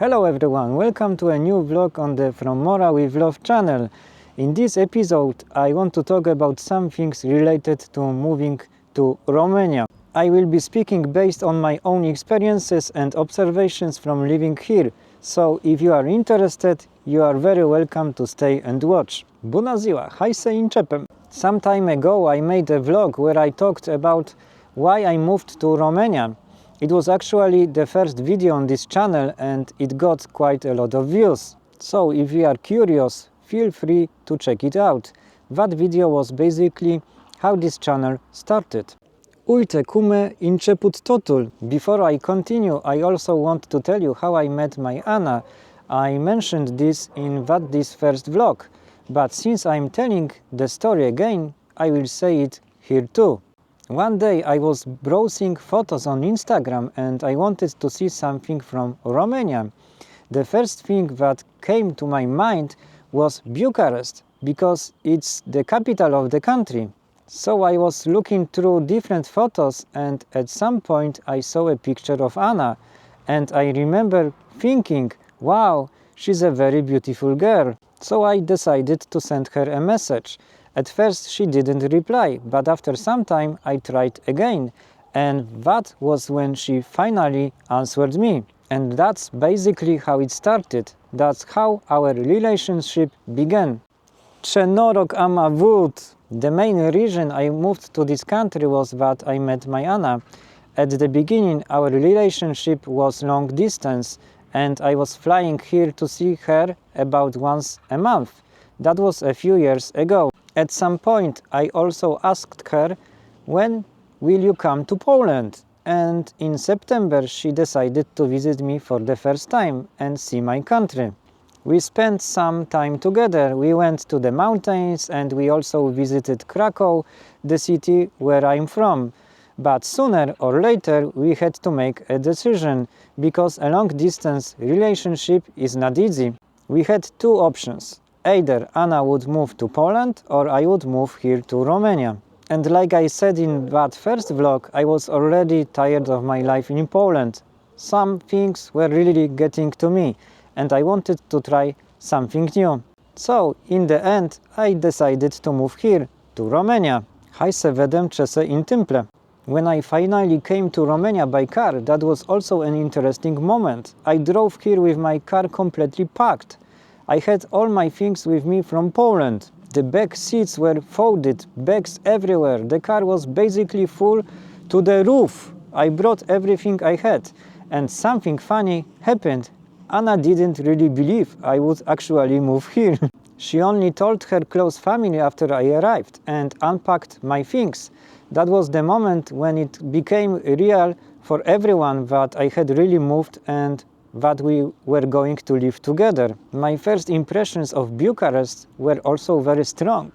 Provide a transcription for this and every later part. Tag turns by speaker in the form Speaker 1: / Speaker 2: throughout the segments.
Speaker 1: Hello everyone, welcome to a new vlog on the From Mora with Love channel. In this episode I want to talk about some things related to moving to Romania. I will be speaking based on my own experiences and observations from living here, so if you are interested, you are very welcome to stay and watch. Bună ziua, hai să începem! Some time ago I made a vlog where I talked about why I moved to Romania. It was actually the first video on this channel and it got quite a lot of views. So if you are curious, feel free to check it out. That video was basically how this channel started. Uite cum a început totul. Before I continue, I also want to tell you how I met my Anna. I mentioned this in this first vlog, but since I'm telling the story again, I will say it here too. One day I was browsing photos on Instagram and I wanted to see something from Romania. The first thing that came to my mind was Bucharest, because it's the capital of the country. So I was looking through different photos and at some point I saw a picture of Anna and I remember thinking, wow, she's a very beautiful girl. So I decided to send her a message. At first she didn't reply, but after some time I tried again, and that was when she finally answered me. And that's basically how it started. That's how our relationship began. Ce noroc am avut! The main reason I moved to this country was that I met my Anna. At the beginning our relationship was long distance, and I was flying here to see her about once a month. That was a few years ago. At some point I also asked her, when will you come to Poland? And in September she decided to visit me for the first time and see my country. We spent some time together. We went to the mountains and we also visited Krakow, the city where I'm from. But sooner or later we had to make a decision, because a long distance relationship is not easy. We had two options. Either Anna would move to Poland or I would move here to Romania. And like I said in that first vlog, I was already tired of my life in Poland. Some things were really getting to me and I wanted to try something new. So in the end I decided to move here to Romania. Hai să vedem ce se întâmplă. When I finally came to Romania by car, that was also an interesting moment. I drove here with my car completely packed. I had all my things with me from Poland. The back seats were folded, bags everywhere. The car was basically full to the roof. I brought everything I had. And something funny happened. Anna didn't really believe I would actually move here. She only told her close family after I arrived and unpacked my things. That was the moment when it became real for everyone that I had really moved and that we were going to live together. My first impressions of Bucharest were also very strong.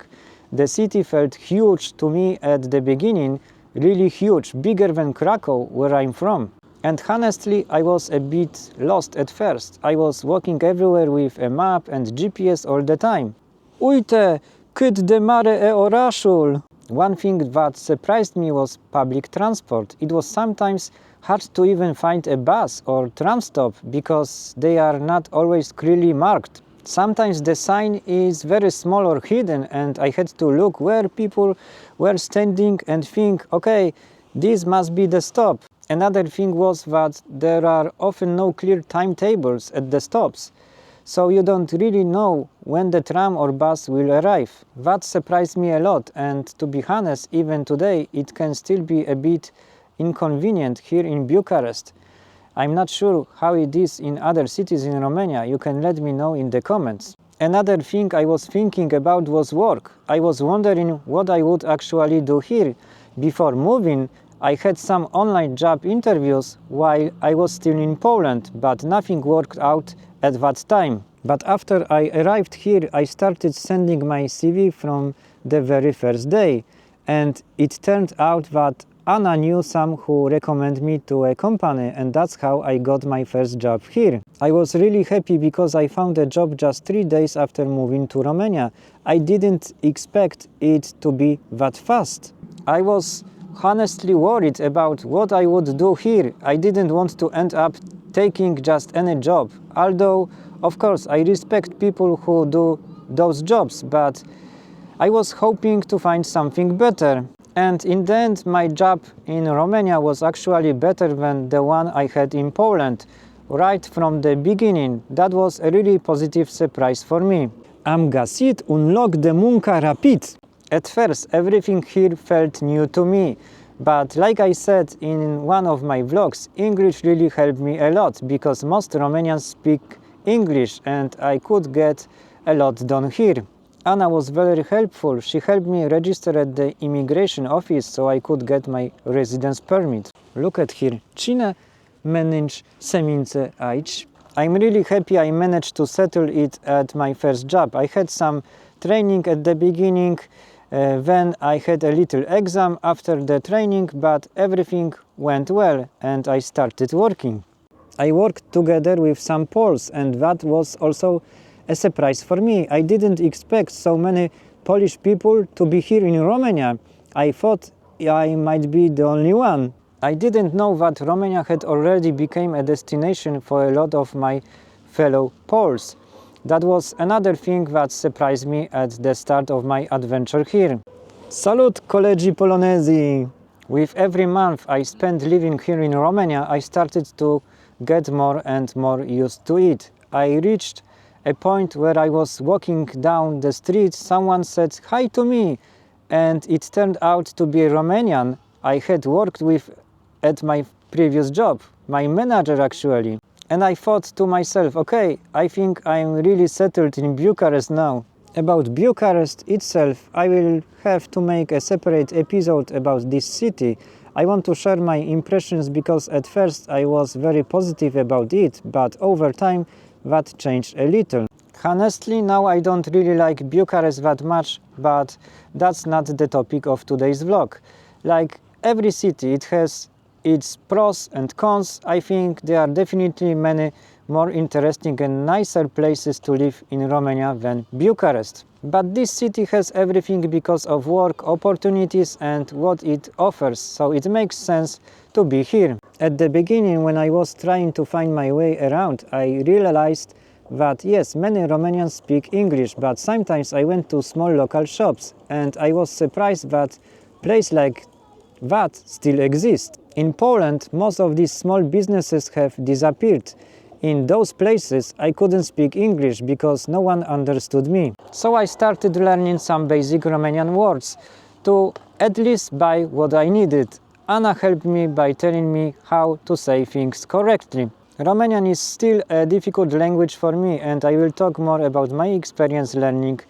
Speaker 1: The city felt huge to me at the beginning, really huge, bigger than Krakow, where I'm from. And honestly, I was a bit lost at first. I was walking everywhere with a map and GPS all the time. Uite, cât de mare e orașul! One thing that surprised me was public transport. It was sometimes hard to even find a bus or tram stop because they are not always clearly marked. Sometimes the sign is very small or hidden and I had to look where people were standing and think, okay, this must be the stop. Another thing was that there are often no clear timetables at the stops, so you don't really know when the tram or bus will arrive. That surprised me a lot, and to be honest, even today it can still be a bit inconvenient here in Bucharest. I'm not sure how it is in other cities in Romania. You can let me know in the comments. Another thing I was thinking about was work. I was wondering what I would actually do here. Before moving, I had some online job interviews while I was still in Poland, but nothing worked out at that time. But after I arrived here, I started sending my CV from the very first day, and it turned out that Anna knew some who recommended me to a company, and that's how I got my first job here. I was really happy because I found a job just 3 days after moving to Romania. I didn't expect it to be that fast. I was honestly worried about what I would do here. I didn't want to end up taking just any job. Although, of course, I respect people who do those jobs, but I was hoping to find something better. And in the end, my job in Romania was actually better than the one I had in Poland. Right from the beginning, that was a really positive surprise for me. Am găsit un loc de muncă rapid. At first, everything here felt new to me. But like I said in one of my vlogs, English really helped me a lot because most Romanians speak English and I could get a lot done here. Anna was very helpful. She helped me register at the immigration office so I could get my residence permit. Look at here. Cine mănânci semințe aici? I'm really happy I managed to settle it at my first job. I had some training at the beginning, then I had a little exam after the training, but everything went well and I started working. I worked together with some Poles and that was also a surprise for me. I didn't expect so many Polish people to be here in Romania. I thought I might be the only one. I didn't know that Romania had already become a destination for a lot of my fellow Poles. That was another thing that surprised me at the start of my adventure here. Salut, colegi polonezi! With every month I spent living here in Romania, I started to get more and more used to it. I reached a point where I was walking down the street, someone said hi to me, and it turned out to be a Romanian I had worked with at my previous job, my manager actually. And I thought to myself, okay, I think I'm really settled in Bucharest now. About Bucharest itself, I will have to make a separate episode about this city. I want to share my impressions because at first I was very positive about it, but over time that changed a little. Honestly, now I don't really like Bucharest that much, but that's not the topic of today's vlog. Like every city, it has its pros and cons. I think there are definitely many more interesting and nicer places to live in Romania than Bucharest. But this city has everything because of work opportunities and what it offers, so it makes sense to be here. At the beginning, when I was trying to find my way around, I realized that yes, many Romanians speak English, but sometimes I went to small local shops and I was surprised that places like that still exist. In Poland, most of these small businesses have disappeared. In those places, I couldn't speak English because no one understood me. So I started learning some basic Romanian words to at least buy what I needed. Anna helped me by telling me how to say things correctly. Romanian is still a difficult language for me and I will talk more about my experience learning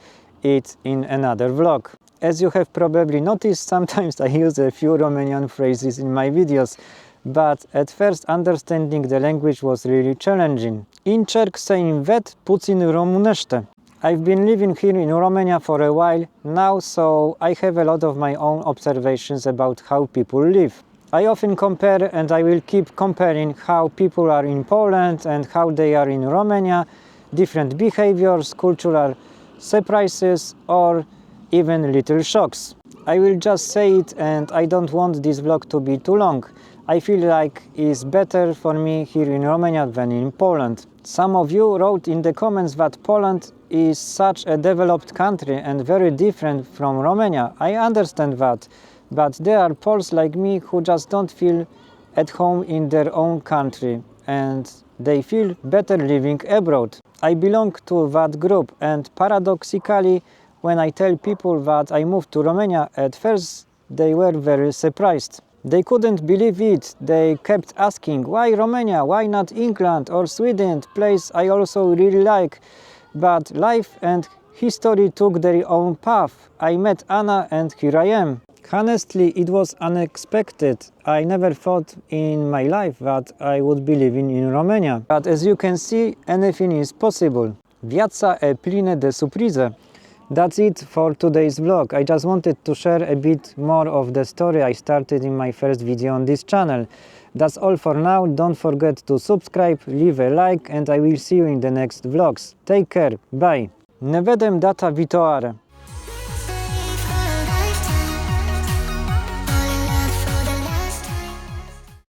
Speaker 1: it in another vlog. As you have probably noticed, sometimes I use a few Romanian phrases in my videos, but at first understanding the language was really challenging. Încerc să învăț puțin românește. I've been living here in Romania for a while now, so I have a lot of my own observations about how people live. I often compare and I will keep comparing how people are in Poland and how they are in Romania, different behaviors, cultural surprises, or even little shocks. I will just say it and I don't want this vlog to be too long. I feel like it's better for me here in Romania than in Poland. Some of you wrote in the comments that Poland is such a developed country and very different from Romania. I understand that, but there are Poles like me who just don't feel at home in their own country and they feel better living abroad. I belong to that group and paradoxically, when I tell people that I moved to Romania, at first they were very surprised. They couldn't believe it. They kept asking, why Romania, why not England or Sweden, place I also really like. But life and history took their own path. I met Anna and here I am. Honestly, it was unexpected. I never thought in my life that I would be living in Romania. But as you can see, anything is possible. Viața e plină de surprize. That's it for today's vlog. I just wanted to share a bit more of the story I started in my first video on this channel. That's all for now. Don't forget to subscribe, leave a like, and I will see you in the next vlogs. Take care. Bye. Ne vedem data viitoare.